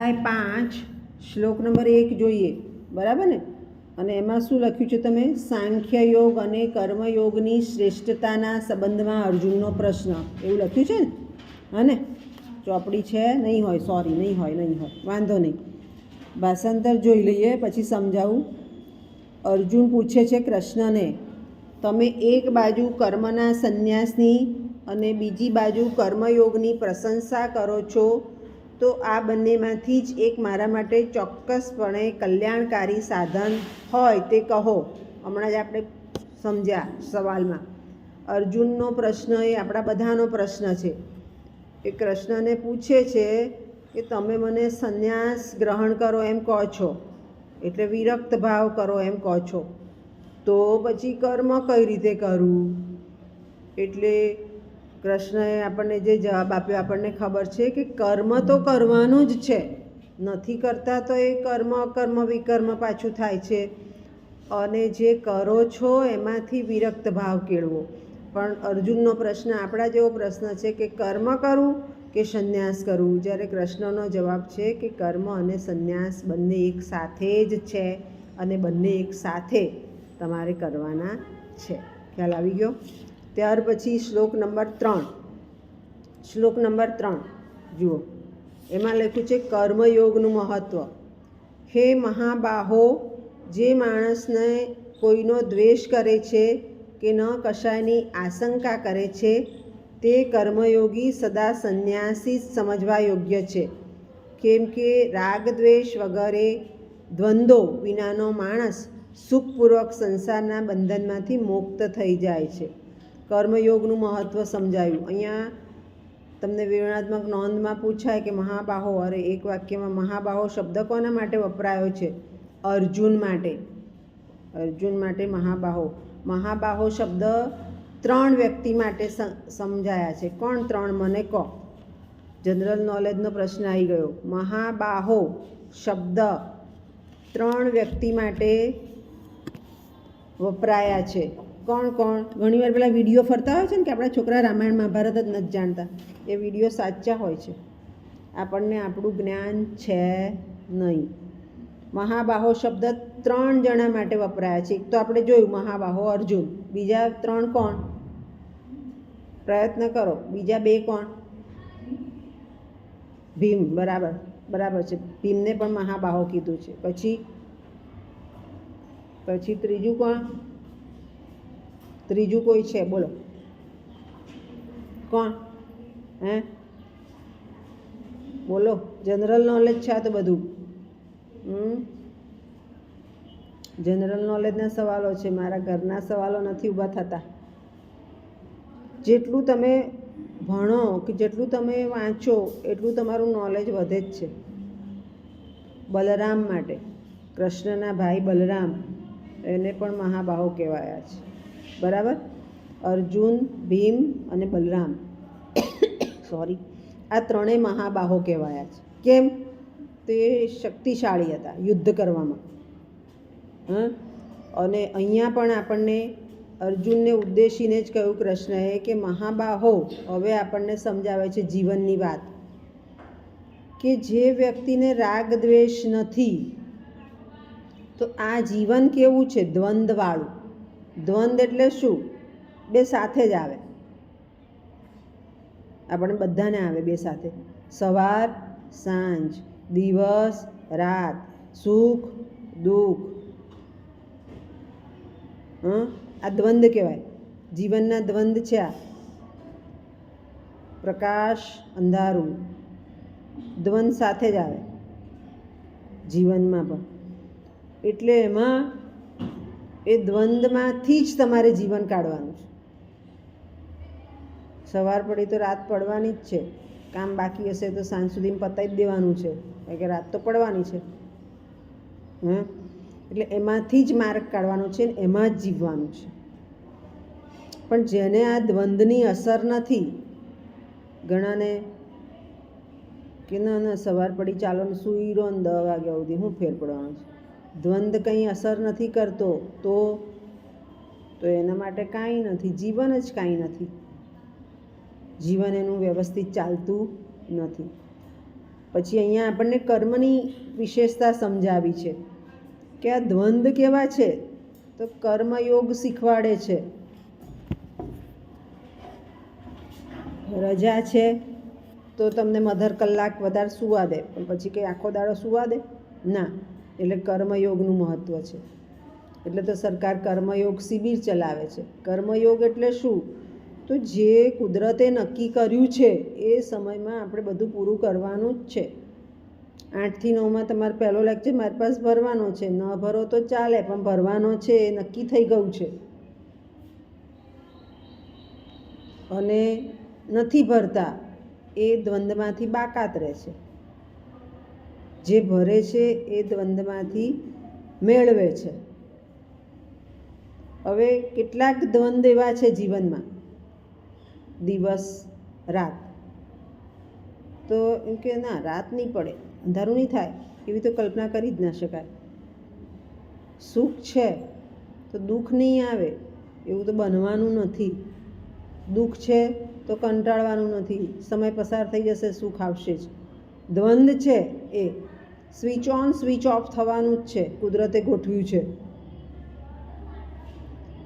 5 શ્લોક નંબર 1 જોઈએ, બરાબર ને? અને એમાં શું લખ્યું છે? તમે સાંખ્ય યોગ અને કર્મયોગની શ્રેષ્ઠતાના સંબંધમાં અર્જુનનો પ્રશ્ન, એવું લખ્યું છે ને? હા ને? ચોપડી છે? નહીં હોય, સોરી, નહીં હોય, વાંધો નહીં. ભાષાંતર જોઈ લઈએ પછી સમજાવું. અર્જુન પૂછે છે કૃષ્ણને, તમે એક બાજુ કર્મના સંન્યાસની અને બીજી બાજુ કર્મયોગની પ્રશંસા કરો છો, તો આ બંનેમાંથી જ એક મારા માટે ચોક્કસપણે કલ્યાણકારી સાધન હોય તે કહો. હમણાં જ આપણે સમજ્યા સવાલમાં. અર્જુનનો પ્રશ્ન એ આપણા બધાનો પ્રશ્ન છે. એ કૃષ્ણને પૂછે છે કે તમે મને સંન્યાસ ગ્રહણ કરો એમ કહો છો, એટલે વિરક્ત ભાવ કરો એમ કહો છો, તો પછી કર્મ કઈ રીતે કરવું? એટલે કૃષ્ણએ આપણને જે જવાબ આપ્યો આપણને ખબર છે કે કર્મ તો કરવાનું જ છે. નથી કરતા તો એ કર્મ અકર્મ વિકર્મ પાછું થાય છે. અને જે કરો છો એમાંથી વિરક્ત ભાવ કેળવો. પણ અર્જુનનો પ્રશ્ન આપણા જેવો પ્રશ્ન છે કે કર્મ કરવું કે સંન્યાસ કરવું? જ્યારે કૃષ્ણનો જવાબ છે કે કર્મ અને સંન્યાસ બંને એક સાથે જ છે અને બંને એક સાથે તમારે કરવાના છે. ખ્યાલ આવી ગયો? ત્યાર પછી શ્લોક નંબર 3 જુઓ. એમાં લખ્યું છે કર્મયોગનું મહત્ત્વ. હે મહાબાહો, જે માણસને કોઈનો દ્વેષ કરે છે કે ન કશાયની આશંકા કરે છે, તે કર્મયોગી સદા સંન્યાસી સમજવા યોગ્ય છે. કેમ કે રાગ દ્વેષ વગેરે દ્વંદ્વો વિનાનો માણસ સુખપૂર્વક સંસારના બંધનમાંથી મુક્ત થઈ જાય છે. કર્મયોગનું મહત્ત્વ સમજાયું. અહીંયા તમને વિવરણાત્મક નોંધમાં પૂછાય કે મહાબાહો, અરે એક વાક્યમાં મહાબાહો શબ્દ કોના માટે વપરાયો છે? અર્જુન માટે. અર્જુન માટે મહાબાહો શબ્દ 3 વ્યક્તિ માટે સમજાયા છે. કોણ 3? મને કહો. જનરલ નોલેજનો પ્રશ્ન આવી ગયો. મહાબાહો શબ્દ 3 વ્યક્તિ માટે વપરાયા છે. કોણ? ઘણીવાર પેલા વિડીયો ફરતા હોય છે ને કે આપણા છોકરા રામાયણ મહાભારત જ નથી જાણતા. એ વિડીયો સાચા હોય છે. આપણને આપણું જ્ઞાન છે નહીં. મહાબાહો શબ્દ 3 જણા માટે વપરાયા છે. એક તો આપણે જોયું મહાબાહો અર્જુન. બીજા 3 કોણ? પ્રયત્ન કરો. બીજા 2 કોણ? ભીમ. બરાબર છે. ભીમને પણ મહાબાહો કીધું છે. પછી ત્રીજું કોણ? ત્રીજું કોઈ છે? બોલો. કોણ? બોલો. જનરલ નોલેજ છે આ તો બધું. જનરલ નોલેજના સવાલો છે, મારા ઘરના સવાલો નથી ઊભા થતા. જેટલું તમે ભણો કે જેટલું તમે વાંચો એટલું તમારું નોલેજ વધે જ છે. બલરામ માટે, કૃષ્ણના ભાઈ બલરામ, એને પણ મહાબાહો કહેવાયા છે. બરાબર? અર્જુન, ભીમ અને બલરામ, સોરી, આ 3 મહાબાહો કહેવાયા છે. કેમ? તે શક્તિશાળી હતા યુદ્ધ કરવામાં. અને અહીંયા પણ આપણને અર્જુનને ઉદ્દેશીને જ કહ્યું કૃષ્ણએ કે મહાબાહો. હવે આપણને સમજાવે છે જીવનની વાત, કે જે વ્યક્તિને રાગ દ્વેષ નથી, તો આ જીવન કેવું છે? દ્વંદ્વવાળું. દ્વંદ એટલે શું? 2 સાથે જ આવે. આપણે બધાને આવે 2 સાથે. સવાર સાંજ, દિવસ રાત, સુખ દુઃખ. આ દ્વંદ કહેવાય. જીવનના દ્વંદ છે આ. પ્રકાશ અંધારું, દ્વંદ સાથે જ આવે જીવનમાં પણ. એટલે એમાં એ દ્વંદમાંથી જ તમારે જીવન કાઢવાનું છે. સવાર પડી તો રાત પડવાની જ છે. કામ બાકી હશે તો સાંજ સુધી પતાવી જ દેવાનું છે, કારણ કે રાત તો પડવાની છે. એટલે એમાંથી જ માર્ગ કાઢવાનો છે ને એમાં જ જીવવાનું છે. પણ જેને આ દ્વંદની અસર નથી, ઘણાને કે ના સવાર પડી ચાલો ને સૂઈ રહો ને 10 વાગ્યા સુધી શું ફેર પડવાનો છે? દ્વંદ કંઈ અસર નથી કરતો તો એના માટે કાંઈ નથી. જીવન જ કાંઈ નથી. જીવન એનું વ્યવસ્થિત ચાલતું નથી. પછી અહીંયા આપણને કર્મની વિશેષતા સમજાવી છે કે આ દ્વંદ્વ કેવા છે, તો કર્મયોગ શીખવાડે છે. રજા છે તો તમને મધર કલાક વધારે સુવા દે, પણ પછી કંઈ આખો દાડો સુવા દે ના, એટલે કર્મયોગનું મહત્ત્વ છે. એટલે તો સરકાર કર્મયોગ શિબિર ચલાવે છે. કર્મયોગ એટલે શું, તો જે કુદરતે નક્કી કર્યું છે એ સમયમાં આપણે બધું પૂરું કરવાનું જ છે. 8 થી 9 તમારે પહેલો લેક્ચર મારી પાસે ભરવાનો છે, ન ભરો તો ચાલે, પણ ભરવાનો છે એ નક્કી થઈ ગયું છે. અને નથી ભરતા એ દ્વંદ્વમાંથી બાકાત રહે છે. જે ભરે છે એ દ્વંદ્વમાંથી મેળવે છે. હવે કેટલાક દ્વંદ્વ એવા છે જીવનમાં, દિવસ રાત, તો એમ કે ના રાત નહીં પડે, અંધારું નહીં થાય, એવી તો કલ્પના કરી જ ના શકાય. સુખ છે તો દુઃખ નહીં આવે એવું તો બનવાનું નથી. દુઃખ છે તો કંટાળવાનું નથી, સમય પસાર થઈ જશે, સુખ આવશે જ. દ્વંદ્વ છે એ સ્વિચ ઓન સ્વિચ ઓફ થવાનું જ છે, કુદરતે ગોઠવ્યું છે.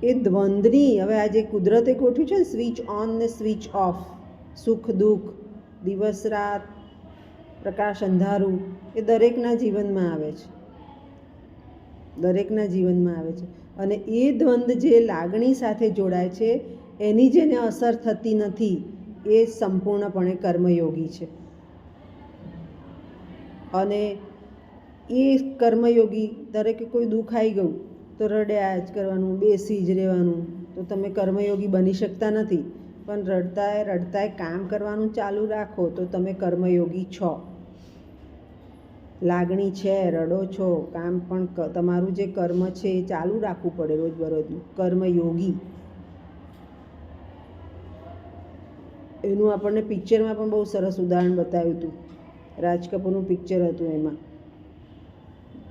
એ દ્વંદ્વની હવે આ જે કુદરતે ગોઠવ્યું છે ને, સ્વિચ ઓન ને સ્વિચ ઓફ, સુખ દુઃખ, દિવસ રાત, પ્રકાશ અંધારું, એ દરેકના જીવનમાં આવે છે. દરેકના જીવનમાં આવે છે. અને એ દ્વંદ્વ જે લાગણી સાથે જોડાય છે, એની જેને અસર થતી નથી, એ સંપૂર્ણપણે કર્મયોગી છે. અને એ કર્મયોગી દરેકે કોઈ દુઃખ આવી ગયું તો રડ્યા જ કરવાનું, બેસી જ રહેવાનું, તો તમે કર્મયોગી બની શકતા નથી. પણ રડતાય રડતાય કામ કરવાનું ચાલુ રાખો તો તમે કર્મયોગી છો. લાગણી છે, રડો છો, કામ પણ તમારું જે કર્મ છે એ ચાલુ રાખવું પડે રોજબરોજનું. કર્મયોગી એનું આપણને પિક્ચરમાં પણ બહુ સરસ ઉદાહરણ બતાવ્યું હતું. રાજ કપૂરનું પિક્ચર હતું એમાં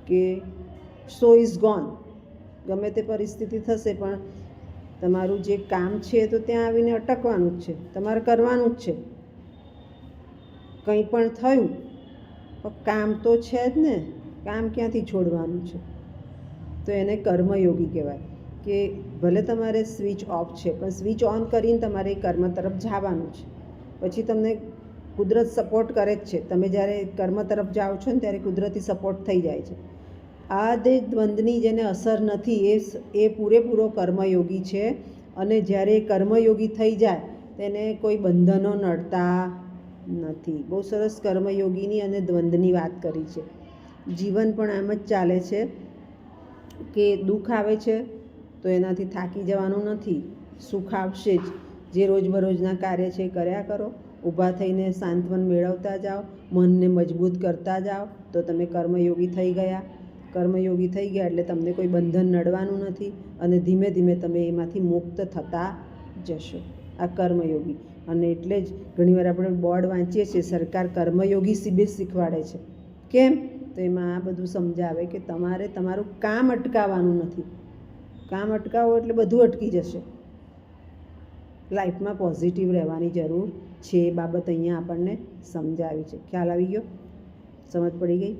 કે સો ઇઝ ગોન, ગમે તે પરિસ્થિતિ થશે પણ તમારું જે કામ છે તો ત્યાં આવીને અટકવાનું જ છે, તમારે કરવાનું જ છે. કંઈ પણ થયું પણ કામ તો છે જ ને, કામ ક્યાંથી છોડવાનું છે. તો એને કર્મયોગી કહેવાય કે ભલે તમારે સ્વિચ ઓફ છે પણ સ્વિચ ઓન કરીને તમારે કર્મ તરફ જવાનું છે. પછી તમને કુદરત સપોર્ટ કરે જ છે. તમે જ્યારે કર્મ તરફ જાઓ છો ને ત્યારે કુદરતી સપોર્ટ થઈ જાય છે. આ જે દ્વંદ્વની જેને અસર નથી એ પૂરેપૂરો કર્મયોગી છે. અને જ્યારે કર્મયોગી થઈ જાય તેને કોઈ બંધનો નડતા નથી. બહુ સરસ કર્મયોગીની અને દ્વંદ્વની વાત કરી છે. જીવન પણ આમ જ ચાલે છે કે દુઃખ આવે છે તો એનાથી થાકી જવાનું નથી, સુખ આવશે જ. જે રોજબરોજના કાર્ય છે એ કર્યા કરો, ઊભા થઈને સાંત્વન મેળવતા જાઓ, મનને મજબૂત કરતા જાઓ, તો તમે કર્મયોગી થઈ ગયા. કર્મયોગી થઈ ગયા એટલે તમને કોઈ બંધન નડવાનું નથી અને ધીમે ધીમે તમે એમાંથી મુક્ત થતા જશો. આ કર્મયોગી. અને એટલે જ ઘણીવાર આપણે બોર્ડ વાંચીએ છીએ, સરકાર કર્મયોગી શિબિર શીખવાડે છે. કેમ? તો એમાં આ બધું સમજાવે કે તમારે તમારું કામ અટકાવવાનું નથી. કામ અટકાવો એટલે બધું અટકી જશે. લાઈફમાં પોઝિટિવ રહેવાની જરૂર છે. એ બાબત અહીંયા આપણને સમજાવી છે. ખ્યાલ આવી ગયો? સમજ પડી ગઈ?